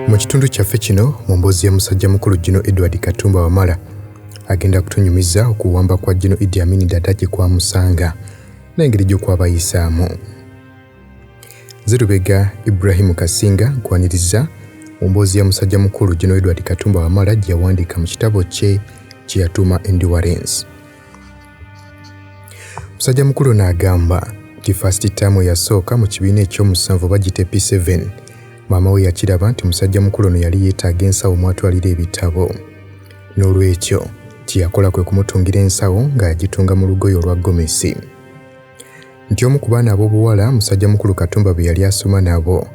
Mu kitundu kyaffe kino mu mboozi ya musajja mukulu Gen. Edward Katumba Wamala agenda kutunyumiza okuwamba kwa Gen. Idi Amin Dada gye kwamusanga n'engeri gy'okwabayisaamu. Zerubega Ibrahim Kasinga nkwaniriza mu mboozi ya musajja mukulu Gen. Edward Katumba Wamala gye yawandiika mu kitabo kye kye yatuuma Endurance. Musajja mukulu n'agamba nti first term yasooka mu kibiina ekyomusanvu bagite P7. Maama we yakiraba nti musajja mukulu ono yali yeetaaga ensawo mwatwalira ebitabo. N'olwekyo kye yakola kwe kumutungira ensawo nga yagitunga mu lugoye olwa gomesi. Nti omu ku baana ab'obuwala musajja mukulu Katumba be yali asoma nabo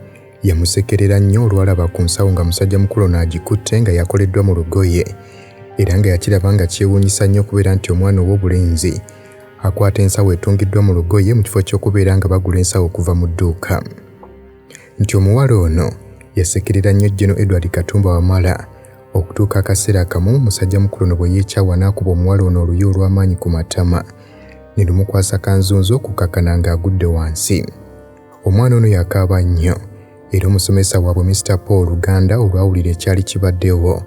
yamusekerera nnyo olwalaba ku nsawo nga musajja mukulu ono agikutte nga yakoleddwa mu lugoye, era nga yakiraba nga kyewuunyisa nnyo okubeera nti omwana ow'obulenzi akwata ensawo etungiddwa mu lugoye mu kifo ky'okubeera nga bagula ensawo okuva mu dduuka. Nti omuwala ono yasekerera nnyo Gen. Edward Katumba Wamala okutuuka akaseera kamu musajja mukulu ono bwe yeekyawa n'akuba omuwala ono oluyi olw'amaanyi ku matama ne lumukwasa kanzunzo okukakana ng'agudde wansi. Omwana ono yakaaba nnyo era omusomesa waabwe Mr. Paul Luganda olwawulira ekyali kibaddewo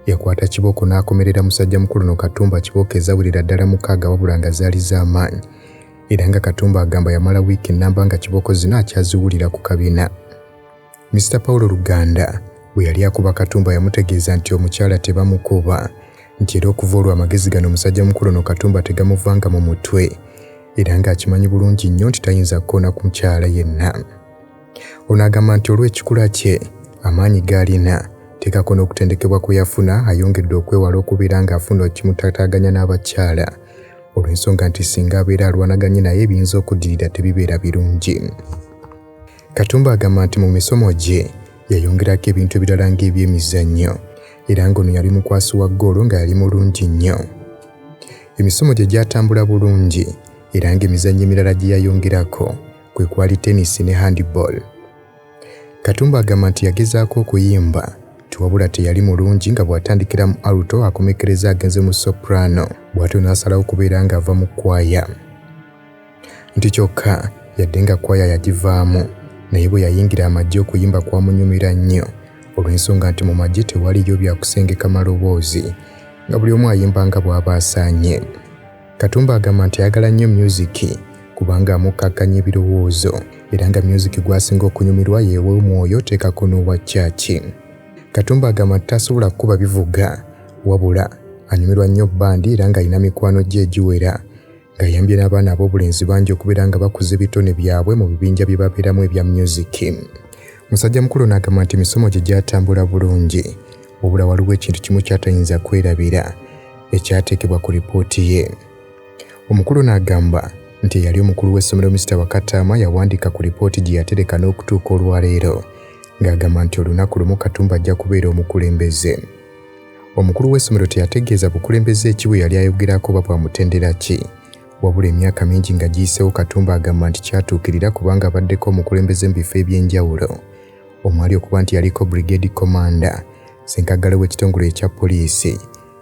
yakwata kiboko n'akomerera musajja mukulu ono Katumba kiboko ezawulira ddala 6 wabula nga zaali z'amaanyi, era nga Katumba agamba yamala wiiki ennamba nga kiboko zino akyaziwulira ku kabina. Mr. Paul Luganda bwe yali akuba Katumba yamutegeeza nti omukyala tebamukuba, nti era okuva olwo amagezi gano omusajja mukulu ono Katumba tegamuvanga mu mutwe, era ng'akimanyi bulungi nnyo nti tayinza kukoona ku mukyala yenna. Ono agamba nti olw'ekikula kye amaanyi g'alina tekakona okutendekebwa kwe yafuna ayongedde okwewala okubeera ng'afuna ekimutataaganya n'abakyala, olw'ensonga nti singa abeera alwanaganye naye ebiyinza okuddirira tebibeera birungi. Katumba agamba nti mu misomo gye yayongerako ebintu ebirala ng'ebyemizannyo, era ng'ono yali mukwasi wa ggoolo nga yali mulungi nnyo. Emisomo gye gyatambula bulungi, era ng'emizannyo emirala gye yayongerako kwe kwali tennis ne handball. Katumba agamba nti yagezaako okuyimba wabula teyali mulungi nga bw'atandikira mu alto akomekereza agenze mu soprano, bw'atyo n'asalawo kubeera ng'ava mu kwaya. Nti kyokka yadde nga kwaya yagivaamu, naye bwe yayingira amagye okuyimba kwamunyumira nnyo olw'ensonga nti mu magye tewaliyo bya kusengeka maloboozi, nga buli omu ayimba nga bw'aba asaanye. Katumba agamba nti ayagala nnyo musiki kubanga amukkakkanya ebirowoozo, era nga musiki gw'asinga okunyumirwa yeewe omwoyo teekako n'obwa kyaki. Katumba agamba nti tasobola kukuba bivuga wabula anyumirwa nnyo bbandi era ng'alina mikwano gye egiwera, ng'ayambye n'abaana ab'obulenzi bangi okubeera nga bakuza ebitone byabwe mu bibinja bye babeeramu ebya musiki. Musajja mukulu n'agamba nti emisomo gye gyatambula bulungi wabula waliwo ekintu kimu ky'atayinza kwerabira ekyateekebwa ku lipooti ye. Omukulu n'agamba nti yali omukulu w'essomero Mr. Wakataama yawandiika ku lipooti gye yatereka n'okutuuka olwaleero ng'agamba nti olunaku lumu Katumba ajja kubeera omukulembeze. Omukulu w'essomero teyategeeza bukulembeze ki bwe yali ayogerako oba bwamutendera ki, wabula emyaka mingi nga giyiseewo Katumba agamba nti kyatuukirira kubanga abaddeko omukulembeze mu bifo eby'enjawulo, omwali okuba nti yaliko brigade commander, ssenkagala w'ekitongole ekya poliisi,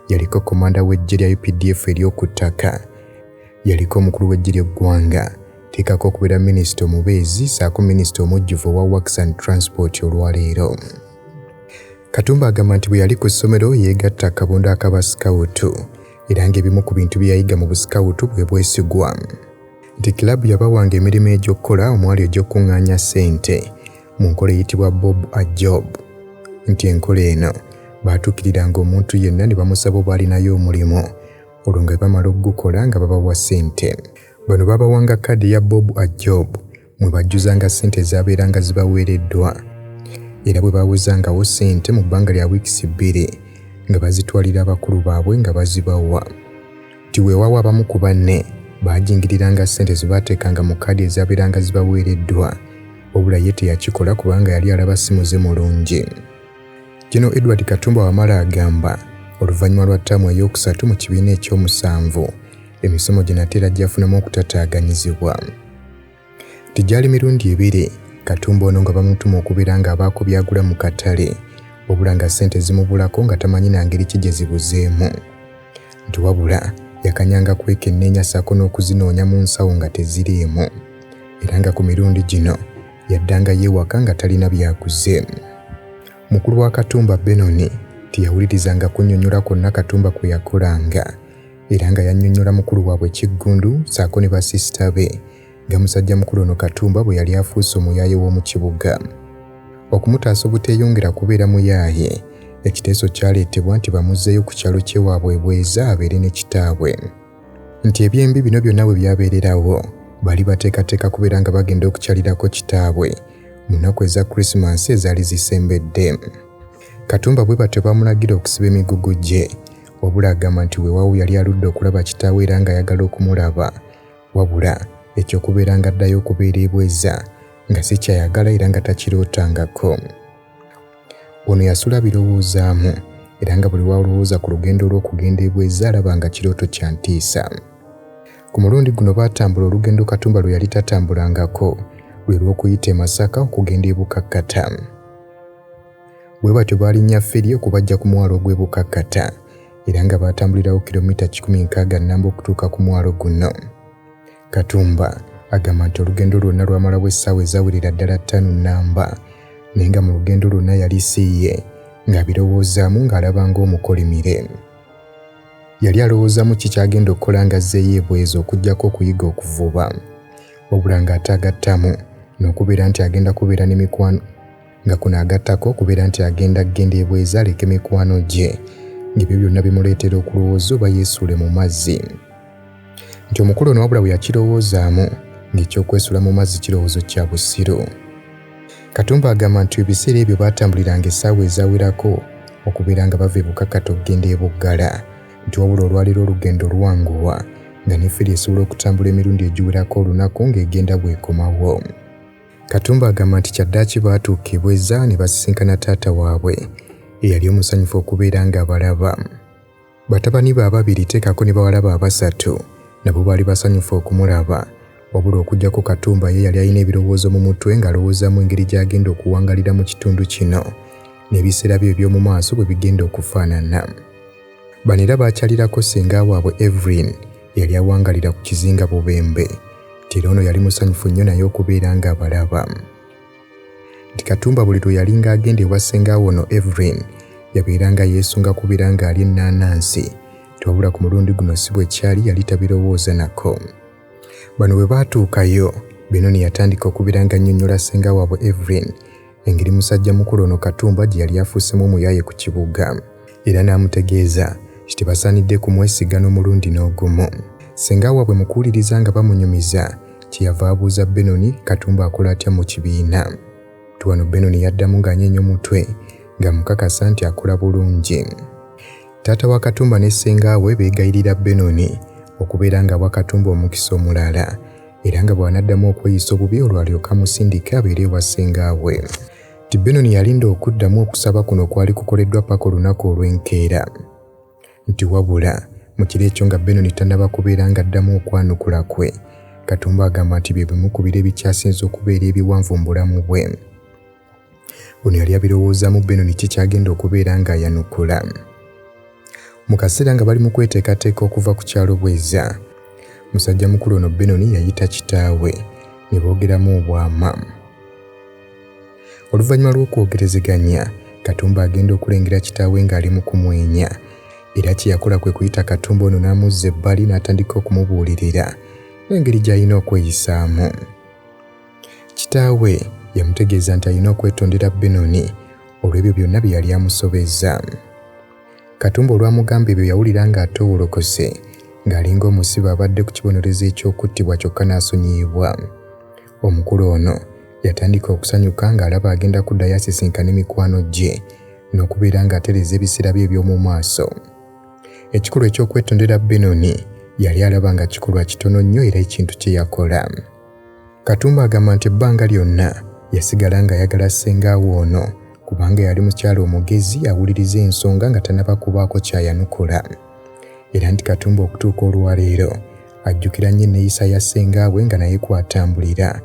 yaliko komanda w'eggye lya UPDF ery'oku ttaka, yaliko omukulu w'eggye ly'eggwanga, teekako okubeera minisita omubeezi ssaako minisita omujjuvu owa Works and Transport olwaleero. Katumba agamba nti bwe yali ku ssomero yeegatta akabondo akaba sikawutu, era ng'ebimu ku bintu bye yayiga mu busikawutu bwe bwesigwa. Nti kilabu yabawanga emirimu egy'okkola omwali egy'okkuŋŋaanya ssente mu nkola eyitibwa Bob a Job. Nti enkola eno baatuukiriranga omuntu yenna ne bamusaba oba alinayo omulimu, olwo nga bamala okugukola nga babawa ssente. Bano babawanga kkaadi ya Bob a Job mwe bajjuzanga ssente ezaabeeranga zibaweereddwa, era bwe baawuzangawo ssente mu bbanga lya wiikisi 2 nga bazitwalira abakulu baabwe nga bazibawa. Nti weewaawo abamu ku banne baajingiriranga ssente ze baateekanga mu kkaadi ezaabeeranga zibaweereddwa, wabula ye teyakikola kubanga yali alaba simuze mulungi. Gen. Edward Katumba Wamala agamba oluvannyuma lwa ttaamu ey'okusatu mu kibiina ekyomusanvu emisomo gye nate era gyafunamu okutataaganyizibwa. Nti gyali mirundi 2 Katumba ono nga bamutuma okubeera ng'abaako byagula mu katale, wabula nga ssente zimubulako nga tamanyi na ngeri ki gye zibuzeemu. Nti wabula yakanyanga kwekenneenya ssaako n'okuzinoonya mu nsawo nga teziriimu, era nga ku mirundi gino yaddanga yeewaka nga talina byaguze. Mukulu wa Katumba Benoni tiyawulirizanga kunnyonnyola kwonna Katumba kwe yakolanga era nga yannyonnyola mukulu waabwe Kiggundu ssaako ne basisita be nga musajja mukulu ono Katumba bwe yali afuuse omuyaaye w'omu kibuga. Okumutaasa obuteeyongera kubeera muyaaye, ekiteeso kyaleetebwa nti bamuzzeeyo ku kyalo ky'ewaabwe Bweza abeere ne kitaabwe. Nti ebyembi bino byonna bwe byabeererawo bali bateekateeka kubeera nga bagenda okukyalirako kitaabwe mu nnaku eza Krisimansi ezaali zisembedde. Katumba bwe batyo bamulagira okusiba emigugu gye, wabula agamba nti weewaawo yali aludde okulaba kitaawe era ng'ayagala okumulaba, wabula ekyokubeera nga addayo okubeera e Bweza nga si kyayagala era nga takirootangako. Ono yasula birowoozaamu era nga buli waalowooza ku lugendo lw'okugenda e Bweza alaba nga kirooto kya ntiisa. Ku mulundi guno baatambula olugendo Katumba lwe yali tatambulangako, lwe lw'okuyita e Masaka okugenda e Bukakkata. Bwe batyo baalinnya fferi okubajja ku mwalo gw'e Bukakkata era nga baatambulirawo kilomita 160 okutuuka ku mwalo guno. Katumba agamba nti olugendo lwonna lwamalawo essaawa ezawerera ddala 5 naye nga mu lugendo lwonna yali siiye ng'abirowoozaamu ng'alaba ng'omukolimire. Yali alowoozamu ki kyagenda okukola nga azzeeyo e Bweza okuggyako okuyiga okuvuba, wabula ng'ate agattamu n'okubeera nti agenda kubeera n'emikwano nga kuno agattako okubeera nti agenda e Bweza aleke mikwano gye ng'ebyo byonna bimuleetera okulowooza oba yeesuule mu mazzi. Nti omukulu ono wabula bwe yakirowoozaamu ng'ekyokwesuula mu mazzi kirowoozo kya busiru. Katumba agamba nti ebiseera ebyo baatambuliranga essaawa ezawerako okubeera nga bava e Bukakkata okugenda e Buggala, nti wabula olwaleero olugendo lwanguwa nga ne fferi esobola okutambula emirundi egiwerako olunaku ng'egenda bw'ekomawo. Katumba agamba nti kyaddaaki baatuuka e Bweza ne basisinkana taata waabwe eyali omusanyufu okubeera ng'abalaba. Batabani be ababiri teekako ne bawalaba abasatu nabo baali basanyufu okumulaba, wabula okuggyako Katumba ye yali alina ebirowoozo mu mutwe ng'alowoozaamu engeri gy'agenda okuwangalira mu kitundu kino n'ebiseera bye eby'omu maaso bwe bigenda okufaanana. Bano era baakyalirako ssenga waabwe Evelyn eyali awangalira ku kizinga Bubembe, nti era ono yali musanyufu nnyo naye okubeera ng'abalaba. Nti Katumba buli lwe yali ng'agenda ewa ssenga ono Evelyn yabeeranga yeesunga kubeera ng'ali ennaanansi, wabula ku mulundi guno si bwe kyali, yali tabirowooza nako. Bano bwe baatuukayo, Benoni yatandika okubeera nga annyonnyola ssenga waabwe Evelyn engeri musajja mukulu ono Katumba gye yali afuusemu omuyaaye ku kibuga, era n'amutegeeza nti basaanidde kumwesiga n'omulundi n'ogumu. Ssenga waabwe mu kuwuliriza nga bamunyumiza kyeyava abuuza Benoni Katumba akola atya mu kibiina. Wano Benoni yaddamu ng'anyeenya omutwe ng'amukakasa nti akola bulungi. Taata wa Katumba ne ssenga we beegayirira Benoni okubeera ng'awa Katumba omukisa omulala era nga bw'anaddamu okweyisa obubi olwo alyoka amusindika abeere ewa ssenga we. Nti Benoni yalinda okuddamu okusaba kuno kwali kukoleddwa paka olunaku olw'enkeera. Nti wabula mu kiro ekyo nga Benoni tannaba kubeera ng'addamu okwanukula kwe, Katumba agamba nti bye bimu ku biro ebikyasinze okubeera ebiwanvu mu bulamu bwe. Ono yali abirowoozaamu Benoni ki kyagenda okubeera ng'ayanukula. Mu kaseera nga bali mu kweteekateeka okuva ku kyalo Bweza, musajja mukulu ono Benoni yayita kitaawe ne boogeramu obwama. Oluvannyuma lw'okwogerezeganya, Katumba agenda okulengera kitaawe ng'ali mu kumwenya, era kye yakola kwe kuyita Katumba ono n'amuzza ebbali n'atandika okumubuulirira n'engeri gy'alina okweyisaamu. Kitaawe yamutegeeza nti alina okwetondera Benoni olw'ebyo byonna bye yali amusobezza. Katumba olwamugamba ebyo yawulira ng'atoowolokose ng'alinga omusibe abadde ku kibonerezo eky'okuttibwa kyokka n'asonyiyibwa. Omukulu ono yatandika okusanyuka ng'alaba agenda kuddayo asisinkana emikwano gye n'okubeera ng'atereeza ebiseera bye eby'omu maaso. Ekikulu eky'okwetondera Benoni yali alaba nga kikolwa kitono nnyo era ekintu kye yakola. Katumba agamba nti ebbanga lyonna yasigala ng'ayagala ssengaawe ono kubanga yali mukyala omugezi awuliriza ensonga nga tannaba kubaako kyayanukula. Era nti Katumba okutuuka olwaleero ajjukira nnyo enneeyisa ya ssengaawe nga naye kwatambulira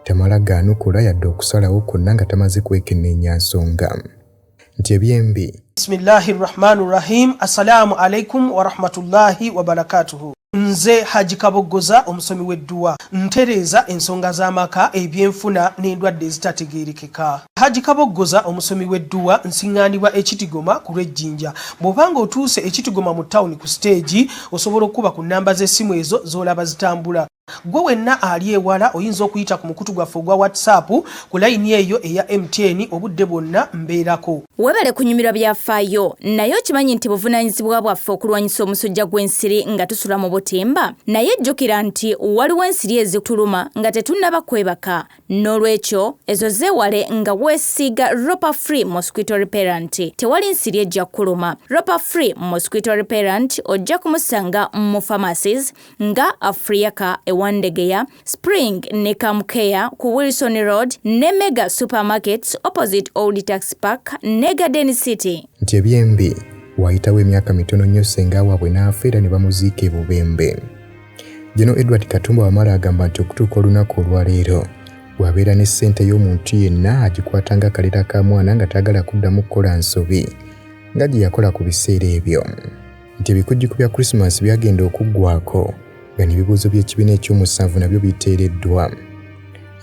tamala gaanukula yadde okusalawo kwonna nga tamaze kwekenneenya nsonga. Nti ebyembi. Bismillahirrahmanirrahim. Assalamu alaikum wa rahmatullahi wa barakatuhu. Nze Haji Kaboggoza omusomi w'edduwa ntereeza ensonga z'amaka ebyenfuna n'endwadde ezitategeerekeka. Haji Kaboggoza omusomi w'edduwa nsiŋŋaanibwa Ekitigoma ku Lwejjinja. Bw'obanga otuuse Ekitigoma mu ttawuni ku siteegi osobola okuba ku nnamba z'essimu ezo z'olaba zitambula. Gwe wenna ali ewala oyinza okuyita ku mukutu gwaffe ogwa WhatsApp ku layini eyo eya MTN obudde bwonna mbeerako. Webale kunyumirwa byafaayo naye okimanyi nti buvunaanyizibwa bwaffe okulwanyisa omusujja gw'ensiri nga tusula mu butimba. Naye jjukira nti waliwo ensiri ezituluma nga tetunnaba kwebaka. N'olwekyo ezo zeewale nga weesiiga Ropa Free Mosquito Repellent. Tewali nsiri ejja kuluma. Ropa Free Mosquito Repellent ojja kumusanga mu pharmacies nga Africa Wandegeya, Spring ne Kamkea ku Wilson Road ne Mega Supermarkets opposite Old Tax Park ne Garden City. Nti ebyembi wayitawo emyaka mitono nnyo senga waabwe n'afeera ne bamuziika e Bubembe. Jeno Edward Katumba Wamala agamba nti okutuuka olunaku olwaleero bw'abeera ne ssente y'omuntu yenna agikwatanga akalera ka mwana nga taagala kuddamu kukola nsobi nga gye yakola ku biseera ebyo. Nti ebikujjuko bya Christmas byagenda okuggwako nga n'ebibuuzo by'ekibiina ekyomusanvu nabyo biteereddwa.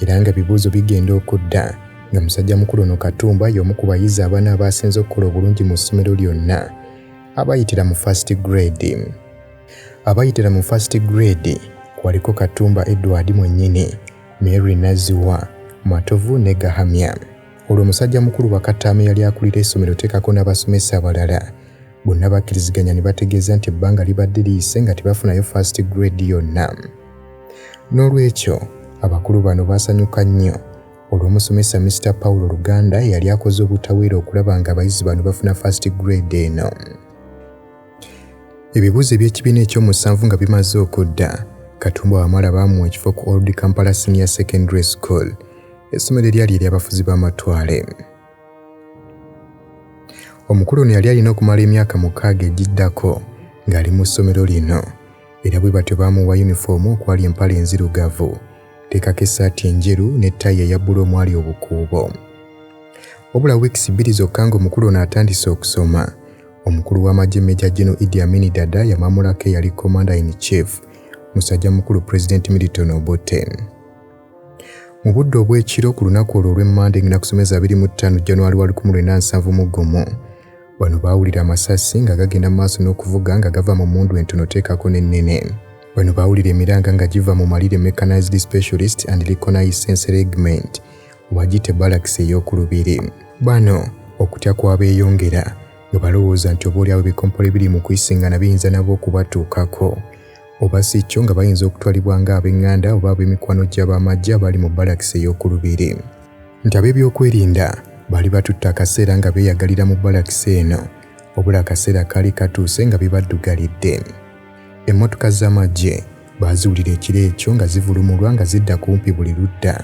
Era nga ebibuuzo bigenda okudda nga musajja mukulu ono Katumba y'omu ku bayizi abaana abaasinze okukola obulungi mu ssomero lyonna abayitira mu first grade. Abayitira mu first grade kwaliko Katumba Edward mwennyini, Mary Naziwa, Matovu ne Gahamya. Olwo omusajja mukulu Bakataame yali akulira essomero teekako n'abasomesa abalala. Bonna bakkiriziganya ne bategeeza nti ebbanga libadde liyise nga tebafunayo first grade yonna. N'olwekyo abakulu bano baasanyuka nnyo olw'omusomesa Mr. Paulo Luganda yali akoze obutaweera okulaba nga abayizi bano bafuna first grade eno. Ebibuuzo eby'ekibiina ekyomusanvu nga bimaze okudda, Katumba Wamala baamuwa ekifo ku Old Kampala Senior Secondary School, essomero eryali ery'abafuzi b'amatwale. Omukulu ono yali alina okumala emyaka 6 egiddako ng'ali mu ssomero lino, era bwe batyo baamuwa yunifoomu okwali empale enzirugavu, teekako essaati enjeru ne ttayi eya bbulu omwali obukuubo. Wabula wiikisi 2 zokka ng'omukulu ono atandise okusoma, omukulu w'amagye Major General Idi Amin Dada yamwamulako eyali Commander in Chief, musajja mukulu President Milton Obote. Mu budde obw'ekiro ku lunaku olwo olw'Emmande ng'enakusomeza 25 January 1971, bano baawulira amasasi nga gagenda mu maaso n'okuvuga nga gava mu mmundu entono teekako n'ennene. Bano baawulira emiranga nga giva mu malire Mechanized Specialist and Reconnaissance Regiment wagite Barracks ey'okulubiri. Bano okutya kwabeeyongera nga balowooza nti oboolyawo ebikompolo ebiri mu kuyisingana biyinza nabo okubatuukako, oba si kyo nga bayinza okutwalibwa ng'ab'eŋŋanda oba ab'emikwano gy'abamagye abali mu Barracks ey'okulubiri. Nti ab'ebyokwerinda baali batutte akaseera nga beeyagalira mu Barracks eno, obula akaseera kaali katuuse nga bibaddugalidde. Emmotoka z'amagye baaziwulira ekiro ekyo nga zivulumulwa nga zidda kumpi buli ludda,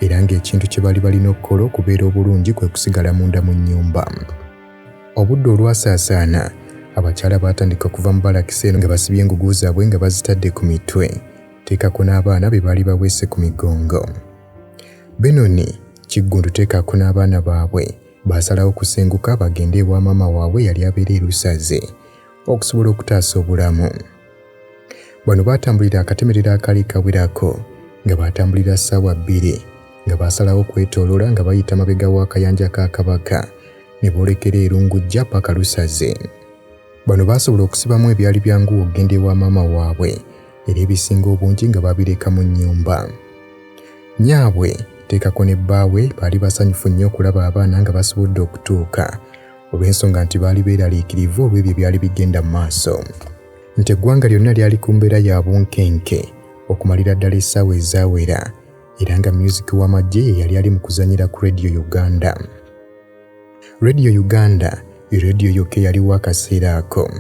era ng'ekintu kye baali balina okukola okubeera obulungi kwe kusigala munda mu nnyumba. Obudde olwasaasaana, abakyala baatandika okuva mu Barracks eno nga basibye engugu zaabwe nga bazitadde ku mitwe, teekako n'abaana be baali baweese ku migongo. Benoni Kiggundu teekako n'abaana baabwe baasalawo kusenguka bagende ewa maama waabwe yali abeera e Lusaze okusobola okutaasa obulamu. Bano baatambulira akatemerera akaali kawerako nga baatambulira ssaawa 2 nga baasalawo kwetooloola nga bayita mabega w'akayanja ka Kabaka ne boolekera Erungujja paka Lusaze. Bano baasobola okusibamu ebyali byangu okugenda ewa maama waabwe era ebisinga obungi nga babireka mu nnyumba. Nyaabwe teekako ne bbaawe baali basanyufu nnyo okulaba abaana nga basobodde okutuuka olw'ensonga nti baali beeraliikirivu olw'ebyo byali bigenda mu maaso. Nti eggwanga lyonna lyali ku mbeera ya bunkenke okumalira ddala essaawa ezaawera era nga music w'amagye yali ali mu kuzanyira ku Radio Uganda. Radio Uganda radio yokka yaliwo akaseera ako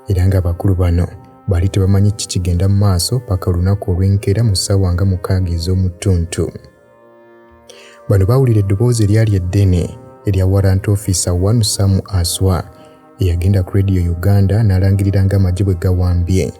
era nga abakulu bano baali tebamanyi kikigenda mu maaso paka olunaku olw'enkeera mu ssaawa nga 6 ez'omutuntu. Bano baawulira eddoboozi eryali eddene erya Warrant Officer 1 Samu Aswa eyagenda ku Radio Uganda n'alangirira ng'amagye bwe gawambye,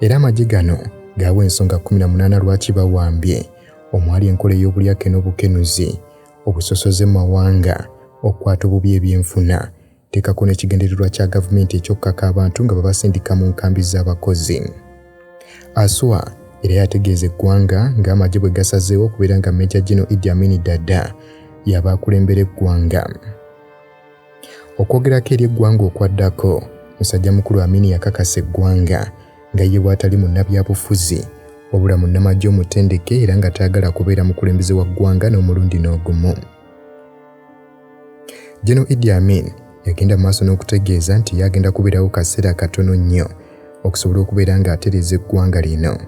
era amagye gano gaawa ensonga 18 lwaki bawambye, omwali enkola ey'obulyake n'obukenuzi, obusosoze mu mawanga, okukwata obubi ebyenfuna, teekako n'ekigendererwa kya gavumenti eky'okkaka abantu nga babasindika mu nkambi z'abakozi. Aswa era yategeeza eggwanga ng'amagye bwe gasazeewo okubeera nga Major General Idi Amin Dada yaba akulembera eggwanga. Okwogerako eri eggwanga okwaddako, musajja mukulu Amin yakakasa eggwanga nga ye bw'atali munnabyabufuzi wabula munnamagye omutendeke era nga taagala kubeera mukulembeze wa ggwanga n'omulundi n'ogumu. General Idi Amin yagenda maaso n'okutegeeza nti yagenda kubeerawo kaseera katono nnyo okusobola okubeera ng'atereeza eggwanga lino,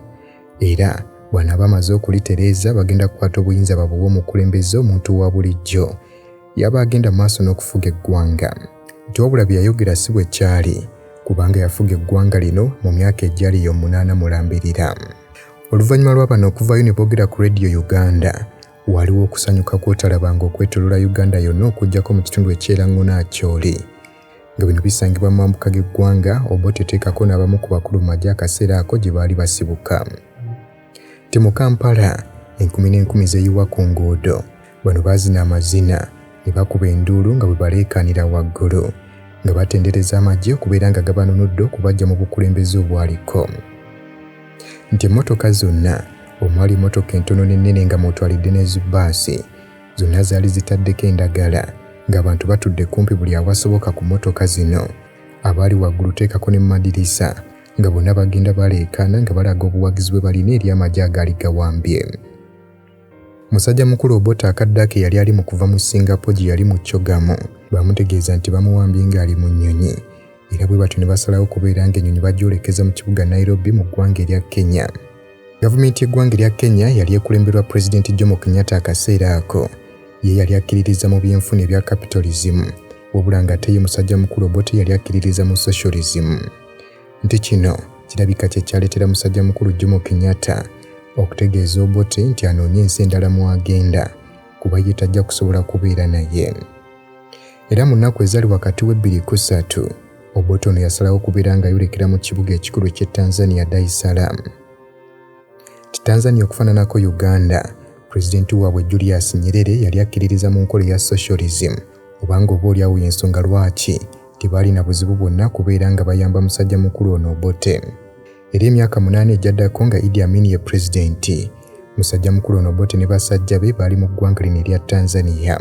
era bw'anaaba amaze okulitereeza bagenda kukwata obuyinza babuwe omukulembeze omuntu wa bulijjo yaba agenda maaso n'okufuga eggwanga. Nti wabula bye yayogera si bwe kyali kubanga yafuga eggwanga lino mu myaka egyali 8 mulambirira. Oluvannyuma lwa bano okuvaayo ne boogera ku Radio Uganda, waliwo okusanyuka kw'otalabanga okwetooloola Uganda yonna okuggyako mu kitundu eky'Erangona Acholi. Nga bino bisangibwa mu mambuka g'eggwanga Obote teekako n'abamu ku bakulu mu magye akaseera ako gye baali basibuka. Ti mu Kampala, enkumi n'enkumi zeeyiwa ku nguudo, bano baazina amazina ne bakuba enduulu nga bwe baleekaanira waggulu nga batendereza amagye okubeera nga gabanunudde okubajja mu bukulembeze obwaliko. Nti emmotoka zonna omwali emmotoka entono n'ennene nga mwotwalidde ne zibbaasi zonna zaali zitaddeko endagala ng'abantu batudde kumpi buli awasoboka ku mmotoka zino, abaali waggulu teekako ne madirisa nga bonna bagenda baleekaana nga balaga obuwagizi bwe balina eri amagye agaali gawambye. Musajja mukulu Obote akaddake yali ali mu kuva mu Singapore gye yali mu Kyogamu, bamutegeeza nti bamuwambye ng'ali mu nnyonyi, era bwe batyo ne basalawo kubeera ng'ennyonyi bagyolekeza mu kibuga Nairobi mu ggwanga erya Kenya. Gavumenti y'eggwanga erya Kenya yali ekulemberwa Pulezidenti Jomo Kenyatta akaseera ako, ye yali akkiririza mu byenfuna ebya capitalism, wabula ng'ate ye musajja mukulu Obote yali akkiririza mu socialism. Nti kino kirabika kye kyaleetera musajja mukulu Jomo Kenyatta okutegeeza Obote nti anoonye ensi endala mwagenda kuba ye tajja kusobola kubeera naye. Era mu nnaku ezaali wakati w'2-3 Obote ono yasalawo kubeera ng'ayolekera mu kibuga ekikulu ky'e Tanzania Dar es Salaam. Tanzania okufaananako Uganda, Pulezidenti waabwe Julius Nyerere yali akkiririza mu nkola ya socialism, obanga obaolyawo y'ensonga lwaki tebaalina buzibu bwonna kubeera nga bayamba musajja mukulu ono Obote. Era emyaka 8 egyaddako nga Idi Amin ye pulezidenti, musajja mukulu ono Obote ne basajja be baali mu ggwanga lino erya Tanzania.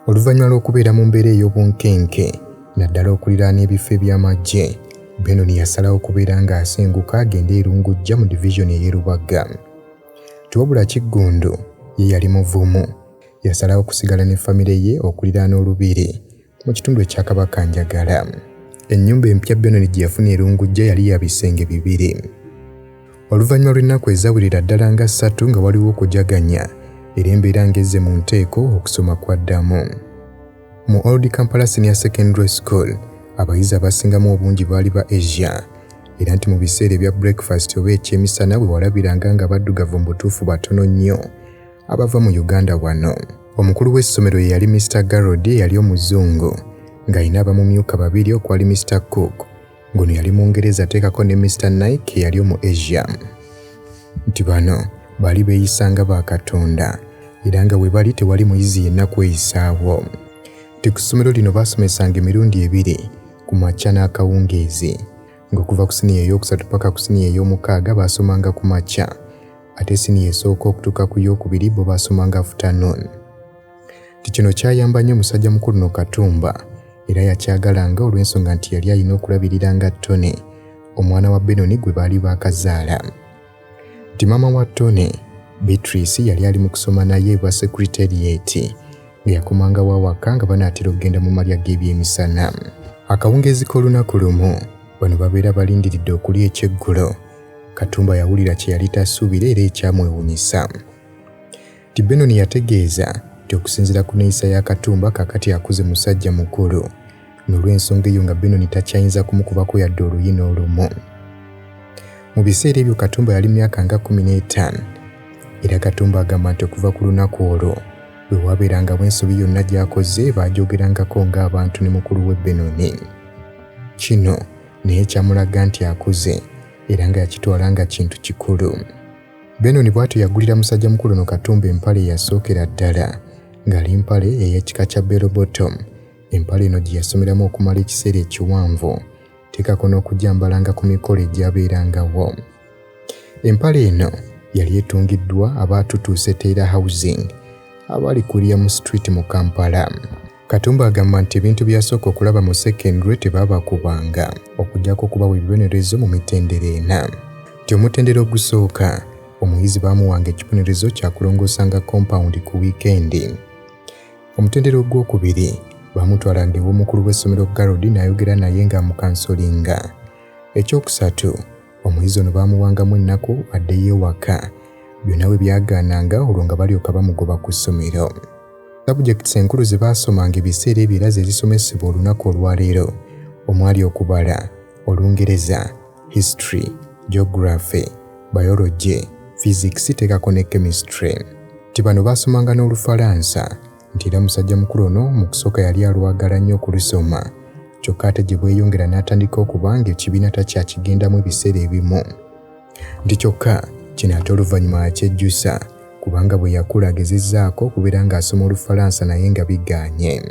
Oluvannyuma lw'okubeera mu mbeera ey'obunkenke naddala okuliraana ebifo eby'amagye, Benon yasalawo kubeera ng'asenguka agende erungujja mu division ey'e Rubaga. Tiwabula Kiggundu ye yali muvumu, yasalawo kusigala ne famire ye okuliraana olubiri mu kitundu ekya Kabaka Njagala. Ennyumba empya Benon gye yafuna erungujja yali ya bisenge 2. Oluvannyuma lw'ennaku ezawulira ddala nga 3 nga waliwo okujaganya era embeera ngezze mu nteeko okusoma kwaddamu. Mu Old Kampala Senior Secondary School, abayizi abasingamu obungi baali ba Asia, era nti mu biseera ebya breakfast oba ekyemisana bwe walabiranga nga baddugavu mu butuufu batono nnyo abava mu Uganda wano. Omukulu w'essomero ye yali Mr. Garrod yali omuzungu ng'alina abamumyuka 2 okwali Mr. Cook, ng'ono yali Mungereza ateekako ne Mr. Nike yali omu Asia. Nti bano baali beeyisanga ba Katonda era nga we bali tewali muyizi yenna kweyisaawo. Nti ku ssomero lino baasomesanga emirundi 2 ku makya n'akawungeezi, ng'okuva ku siniya ey'okusatu paka ku siniya ey'omukaaga baasomanga ku makya, ate siniya esooka okutuuka ku y'okubiri bo baasomanga afternoon. Nti kino kyayamba nnyo musajja mukulu no Katumba era yakyagalanga olw'ensonga nti yali alina okulabiriranga Tone, omwana wa Benon gwe baali baakazaala. Nti maama wa Tone, Beatrice, yali ali mu kusoma naye bwa Secretariat ng'eyakomanga wawaka nga banaatera okugenda mu malya g'ebyemisana. Akawungeezi k'olunaku lumu bano babeera balindiridde okulya ekyeggulo, Katumba yawulira kye yali tasuubira era ekyamwewuunyisa. Nti Benon yategeeza nti okusinziira ku neeyisa ya Katumba kaakati akuze musajja mukulu, n'olw'ensonga eyo nga Benon takyayinza kumukubako yadde oluyina olumu. Mu biseera ebyo Katumba yali myaka nga 15, era Katumba agamba nti okuva ku lunaku olwo bwe wabeerangamu ensobi yonna gy'akoze baagyogerangako ng'abantu ne mukulu we Benon. Kino naye kyamulaga nti akuze era nga yakitwala nga kintu kikulu. Benon bw'atyo yagulira musajja mukulu no Katumba empale eyasookera ddala ng'ali mpale ey'ekika kya bell bottom, empale eno gye yasomeramu okumala ekiseera ekiwanvu teekako n'okujambalanga ku mikolo egyabeerangawo. Empale eno yali etungiddwa abaatutuuse Taylor Housing abali ku Liam Street mu Kampala. Katumba agamba nti ebintu byasooka okulaba mu secondary tebaabakubanga okuggyako okubawa ebibonerezo mu mitendera ena. Nti omutendera ogusooka omuyizi baamuwanga ekibonerezo kya kulongoosanga compound ku wiikendi. Omutendera ogwokubiri baamutwalanga ew'omukulu w'essomero Garod n'ayogera naye ng'amukansolinga. Ekyokusatu omuyizi ono baamuwangamu ennaku addeyo ewaka, byonna bwe byagaananga olwo nga balyoka bamugoba ku ssomero. Subjects enkulu ze baasomanga ebiseera ebira ze zisomesebwa olunaku olwaleero omwali okubala, Olungereza, History, Geography, Biology, Physics teekako ne Chemistry. Nti bano baasomanga n'Olufalansa, nti era musajja mukulu ono mu kusooka yali alwagala nnyo okulusoma, kyokka ate gye bweyongera n'atandika okuba ng'ekibiina takyakigendamu ebiseera ebimu. Nti kyokka kino ate oluvannyuma akyejjusa kubanga bwe yakula agezezzaako okubeera ng'asoma Olufalansa naye nga bigaanye.